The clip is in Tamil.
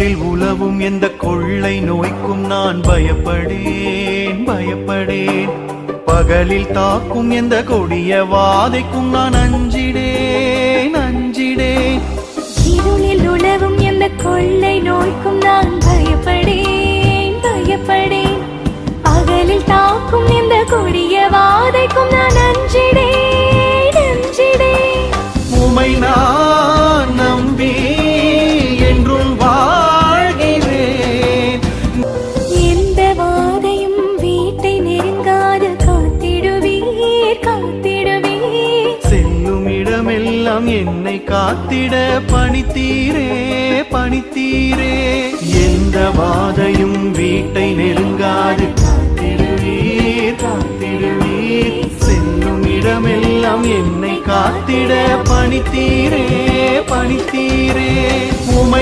இருளில் உலவும் எந்த கொள்ளை நோய்க்கும் நான் பயப்படேன் பயப்படேன். பகலில் தாக்கும் எந்த கொடிய வாதைக்கும் நான் அஞ்சிடேன் அஞ்சிடேன். இருளில் உலவும் எந்த கொள்ளை நோய்க்கும் நான் பயப்படேன் பயப்படேன். பகலில் தாக்கும் எந்த கொடிய வாதைக்கும் நான் அஞ்சிடேன் அஞ்சிடேன். உமை நான் நம்பி என்றும் வாழ்கிறேன். எந்த வாதையும் வீட்டை நெருங்காது காத்திடுவீர் காத்திடுவீர். செல்லும் இடமெல்லாம் என்னை காத்திட பணித்தீரே பணித்தீரே. எந்த வாதையும் வீட்டை நெருங்காது காத்திடுவீர் காத்திடுவீர். செல்லும் இடமெல்லாம் என்னை காத்திட பணித்தீரே பணித்தீரே. உமை